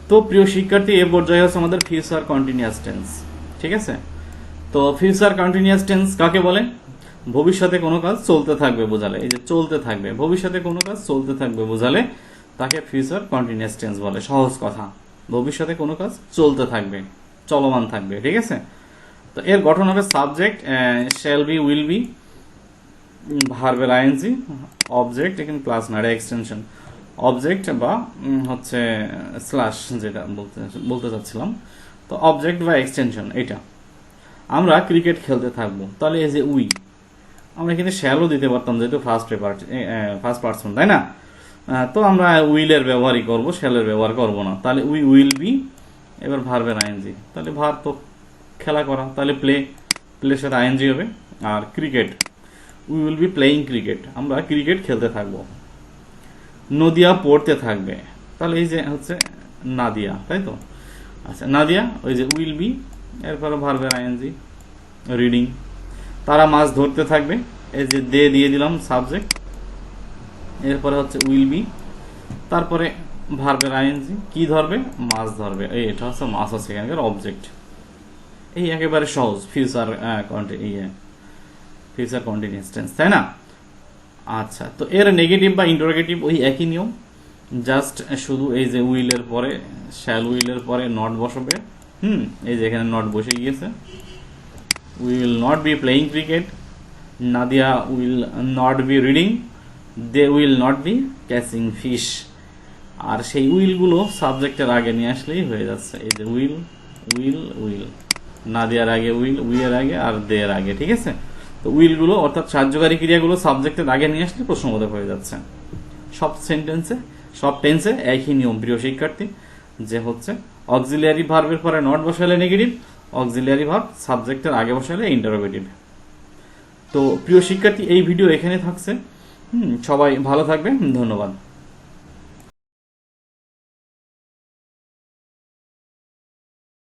তো প্রিয় শিক্ষার্থী, এ পর্যায়ে হচ্ছে আমাদের ফিউচার কন্টিনিউয়াস টেন্স। ঠিক আছে, তো ফিউচার কন্টিনিউয়াস টেন্স কাকে বলে? ভবিষ্যতে কোনো কাজ চলতে থাকবে বোঝালে, এই যে চলতে থাকবে, ভবিষ্যতে কোনো কাজ চলতে থাকবে বোঝালে তাকে ফিউচার কন্টিনিউয়াস টেন্স বলে। সহজ কথা, ভবিষ্যতে কোনো কাজ চলতে থাকবে, চলমান থাকবে। ঠিক আছে, তো এর গঠন হবে subject shall be, will be, ভার্বের আইএনজি, অবজেক্ট, এখানে প্লাস না, এটা এক্সটেনশন, অবজেক্ট বা হচ্ছে স্ল্যাশ, যেটা বলতে চাচ্ছিলাম। তো অবজেক্ট বা এক্সটেনশন এটা। আমরা ক্রিকেট খেলতে থাকবো, তাহলে এই যে উই, আমরা কিন্তু শ্যালও দিতে পারতাম যেহেতু ফার্স্ট পার্সন, তাই না? তো আমরা উইলের ব্যবহারই করব, শ্যালের ব্যবহার করব না। তাহলে উই উইল বি, এবার ভার্বের আইএনজি, তাহলে ভার তো খেলা করা, তাহলে প্লের সাথে আইএনজি হবে। আর cricket, we will be playing cricket, আমরা ক্রিকেট খেলতে থাকবো। নদিয়া পড়তে থাকবে, তাহলে এই যে হচ্ছে নাদিয়া, তাই তো? আচ্ছা, নাদিয়া, ওই যে উইল বি, এরপরে ভার্বের আইএনজি, রিডিং। তারা মাছ ধরতে থাকবে, এই যে দে দিয়ে দিলাম সাবজেক্ট, এরপরে হচ্ছে উইল বি, তারপরে ভার্বের আইএনজি, কি ধরবে? মাছ ধরবে। এই এটা হচ্ছে মাছ হচ্ছে এখানকার অবজেক্ট। এই একেবারে সহজ ফিউচার ফিউচার কন্টিনিউয়াস টেন্স, তাই না? আচ্ছা, তো এর নেগেটিভ বা ইন্টারোগেটিভ ওই একই নিয়ম, জাস্ট শুধু এই যে উইলের পরে, শ্যাল উইলের পরে নট বসবে। এই যে এখানে নট বসে গিয়েছে। We will not be playing cricket, Nadia will not be reading, they will not be catching fish. আর সেই উইলগুলো সাবজেক্টের আগে নিয়ে আসলেই হয়ে যাচ্ছে। এই যে উইল, উইল, উইল, নাদিয়ার আগে উইল, উইয়ের আগে, আর দে এর আগে। ঠিক আছে, তো উইলগুলো অর্থাৎ সাহায্যকারী ক্রিয়াগুলো সাবজেক্টের আগে নিয়ে আসলে প্রশ্নবোধক হয়ে যাচ্ছে। সব সেন্টেন্সে, সব টেন্সে একই নিয়ম প্রিয় শিক্ষার্থী, যে হচ্ছে অক্সিলিয়ারি ভার্বের পরে নট বসালে নেগেটিভ, অক্সিলিয়ারি ভার্ব সাবজেক্টের আগে বসালে ইন্টারোগেটিভ। তো প্রিয় শিক্ষার্থী, এই ভিডিও এখানে থাকছে। সবাই ভালো থাকবে, ধন্যবাদ।